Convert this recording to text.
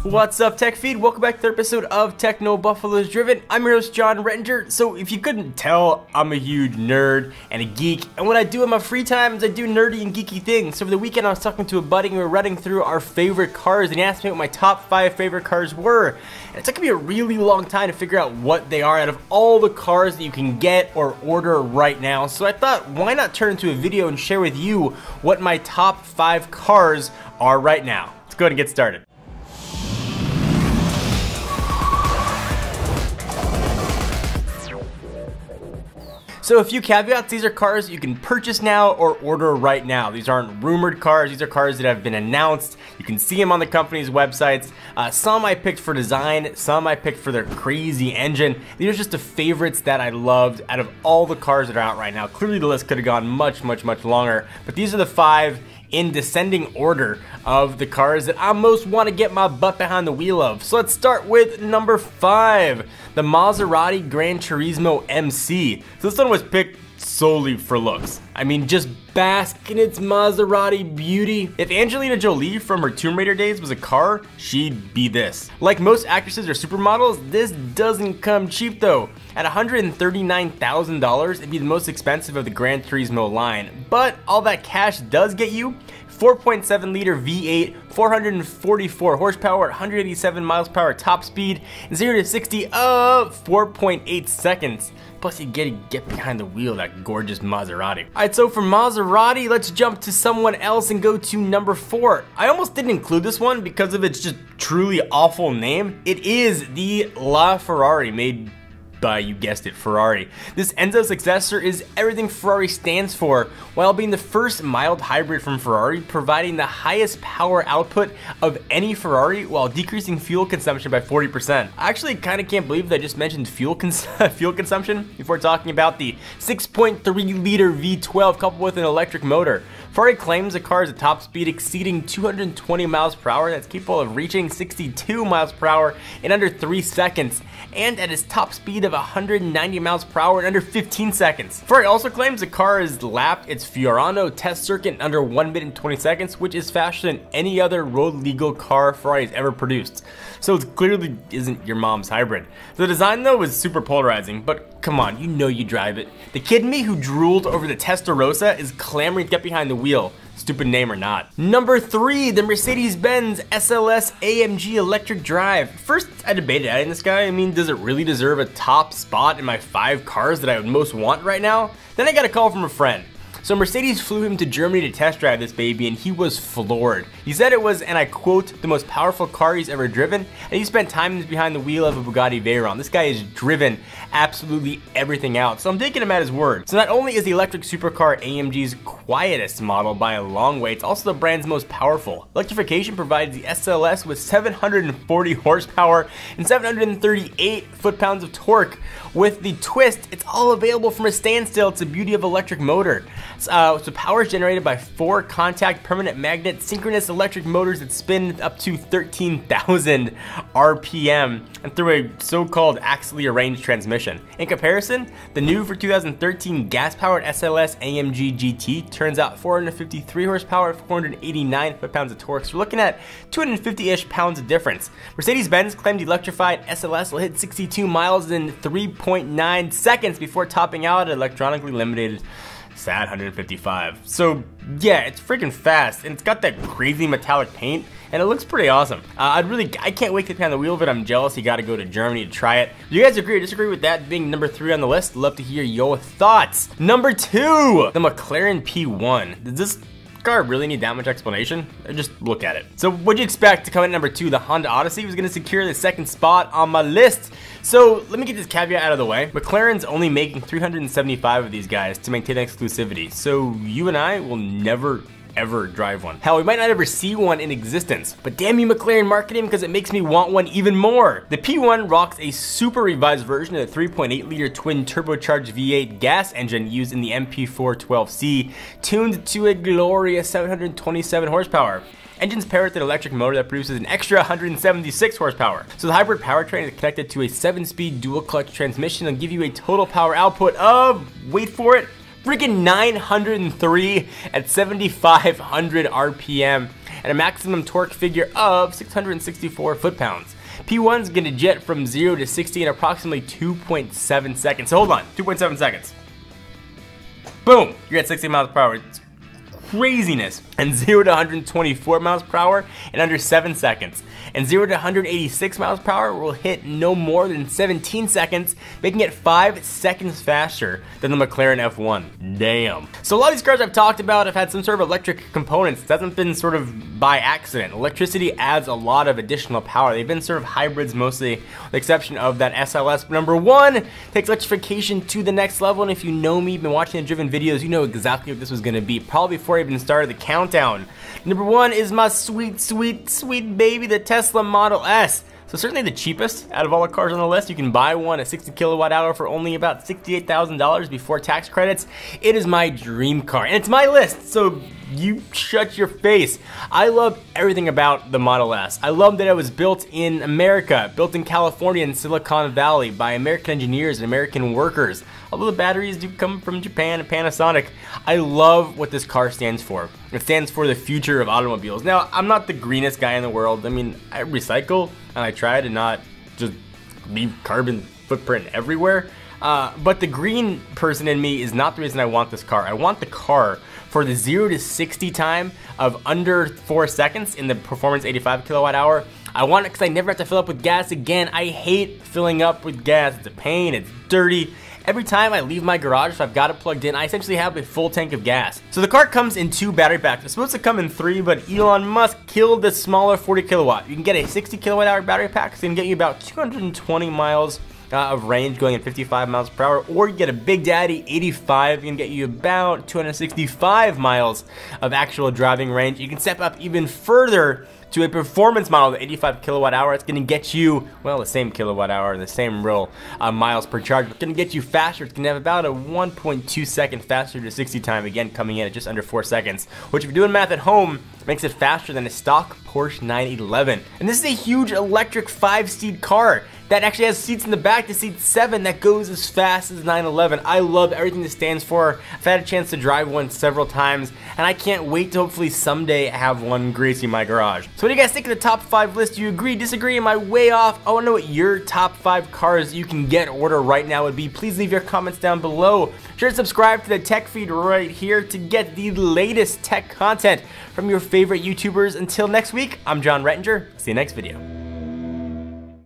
What's up, Tech Feed? Welcome back to the episode of TechnoBuffalo's Driven. I'm your host, John Rettinger. So if you couldn't tell, I'm a huge nerd and a geek, and what I do in my free time is I do nerdy and geeky things. So for the weekend, I was talking to a buddy and we were running through our favorite cars, and he asked me what my top 5 favorite cars were. And it took me a really long time to figure out what they are out of all the cars that you can get or order right now. So I thought, why not turn into a video and share with you what my top 5 cars are right now. Let's go ahead and get started. So a few caveats: these are cars you can purchase now or order right now. These aren't rumored cars, these are cars that have been announced. You can see them on the company's websites. Some I picked for design, some I picked for their crazy engine. These are just the favorites that I loved out of all the cars that are out right now. Clearly the list could have gone much longer, but these are the 5 in descending order of the cars that I most want to get my butt behind the wheel of. So let's start with number 5, the Maserati Gran Turismo MC. So this one was picked solely for looks. I mean, just bask in its Maserati beauty. If Angelina Jolie from her Tomb Raider days was a car, she'd be this. Like most actresses or supermodels, this doesn't come cheap though. At $139,000, it'd be the most expensive of the Gran Turismo line. But all that cash does get you 4.7 liter V8, 444 horsepower, 187 miles per hour top speed, and 0 to 60 of 4.8 seconds. Plus you get behind the wheel of that gorgeous Maserati. Alright, so from Maserati, let's jump to someone else and go to number 4. I almost didn't include this one because of its just truly awful name. It is the LaFerrari, made by, you guessed it, Ferrari. This Enzo successor is everything Ferrari stands for, while being the first mild hybrid from Ferrari, providing the highest power output of any Ferrari while decreasing fuel consumption by 40%. I actually kind of can't believe that I just mentioned fuel consumption before talking about the 6.3 liter V12 coupled with an electric motor. Ferrari claims the car has a top speed exceeding 220 miles per hour that's capable of reaching 62 miles per hour in under 3 seconds, and at its top speed of 190 miles per hour in under 15 seconds. Ferrari also claims the car has lapped its Fiorano test circuit in under 1 minute and 20 seconds, which is faster than any other road legal car Ferrari has ever produced. So it clearly isn't your mom's hybrid. The design though was super polarizing, but come on, you know you drive it. The kid in me who drooled over the Testarossa is clamoring to get behind the wheel. Stupid name or not. Number 3, the Mercedes-Benz SLS AMG electric drive. First, I debated adding this guy. I mean, does it really deserve a top spot in my 5 cars that I would most want right now? Then I got a call from a friend. So Mercedes flew him to Germany to test drive this baby, and he was floored. He said it was, and I quote, the most powerful car he's ever driven, and he spent time behind the wheel of a Bugatti Veyron. This guy has driven absolutely everything out, so I'm taking him at his word. So not only is the electric supercar AMG's quietest model by a long way, it's also the brand's most powerful. Electrification provides the SLS with 740 horsepower and 738 foot-pounds of torque. With the twist, it's all available from a standstill. It's the beauty of electric motor. So power is generated by 4 contact permanent magnet synchronous electric motors that spin up to 13,000 RPM and through a so-called axially arranged transmission. In comparison, the new for 2013 gas-powered SLS AMG GT turns out 453 horsepower, 489 foot-pounds of torque. So we're looking at 250-ish pounds of difference. Mercedes-Benz claimed the electrified SLS will hit 62 miles in 3.9 seconds before topping out at electronically limited sad 155. So yeah, it's freaking fast, and it's got that crazy metallic paint, and it looks pretty awesome. I can't wait to get behind the wheel of it. I'm jealous you got to go to Germany to try it. Do you guys agree or disagree with that being number 3 on the list? Love to hear your thoughts. Number 2, the McLaren P1. Does this car really need that much explanation? Just look at it. So what'd you expect to come in at number 2? The Honda Odyssey was going to secure the 2nd spot on my list. So let me get this caveat out of the way. McLaren's only making 375 of these guys to maintain exclusivity. So you and I will never ever drive one. Hell, we might not ever see one in existence, but damn you McLaren marketing, because it makes me want one even more. The P1 rocks a super revised version of the 3.8 liter twin turbocharged V8 gas engine used in the MP412C, tuned to a glorious 727 horsepower. Engines pair with an electric motor that produces an extra 176 horsepower. So the hybrid powertrain is connected to a 7-speed dual clutch transmission and give you a total power output of, wait for it, freaking 903 at 7,500 RPM and a maximum torque figure of 664 foot-pounds. P1's gonna jet from 0 to 60 in approximately 2.7 seconds. So hold on, 2.7 seconds. Boom, you're at 60 miles per hour. It's craziness. And 0 to 124 miles per hour in under 7 seconds. And 0 to 186 miles per hour will hit no more than 17 seconds, making it 5 seconds faster than the McLaren F1. Damn. So a lot of these cars I've talked about have had some sort of electric components. It hasn't been sort of by accident. Electricity adds a lot of additional power. They've been sort of hybrids mostly, with the exception of that SLS. But number one takes electrification to the next level. And if you know me, been watching the driven videos, you know exactly what this was gonna be, probably before I even started the countdown. Number one is my sweet, sweet, sweet baby, the Tesla Model S. So certainly the cheapest out of all the cars on the list. You can buy one at 60 kilowatt hour for only about $68,000 before tax credits. It is my dream car, and it's my list, so you shut your face. I love everything about the Model S. I love that it was built in America, built in California and Silicon Valley by American engineers and American workers. Although the batteries do come from Japan and Panasonic, I love what this car stands for. It stands for the future of automobiles. Now, I'm not the greenest guy in the world. I mean, I recycle and I try to not just leave carbon footprint everywhere. But the green person in me is not the reason I want this car. I want the car for the 0 to 60 time of under 4 seconds in the performance 85 kilowatt hour. I want it because I never have to fill up with gas again. I hate filling up with gas. It's a pain, it's dirty. Every time I leave my garage, if I've got it plugged in, I essentially have a full tank of gas. So the car comes in 2 battery packs. It's supposed to come in 3, but Elon Musk killed the smaller 40 kilowatt. You can get a 60 kilowatt hour battery pack. It's gonna get you about 220 miles of range going at 55 miles per hour, or you get a Big Daddy 85, you can get you about 265 miles of actual driving range. You can step up even further to a performance model, the 85 kilowatt hour. It's gonna get you, well, the same kilowatt hour, the same real miles per charge. It's gonna get you faster. It's gonna have about a 1.2 second faster to 60 time, again coming in at just under 4 seconds, which if you're doing math at home, makes it faster than a stock Porsche 911. And this is a huge electric 5-seat car that actually has seats in the back to seat 7 that goes as fast as 911. I love everything this stands for. I've had a chance to drive one several times, and I can't wait to hopefully someday have one gracing my garage. So what do you guys think of the top 5 list? Do you agree, disagree? Am I way off? I wanna know what your top 5 cars you can get order right now would be. Please leave your comments down below. Be sure to subscribe to the tech feed right here to get the latest tech content from your favorite YouTubers. Until next week, I'm John Rettinger. See you next video.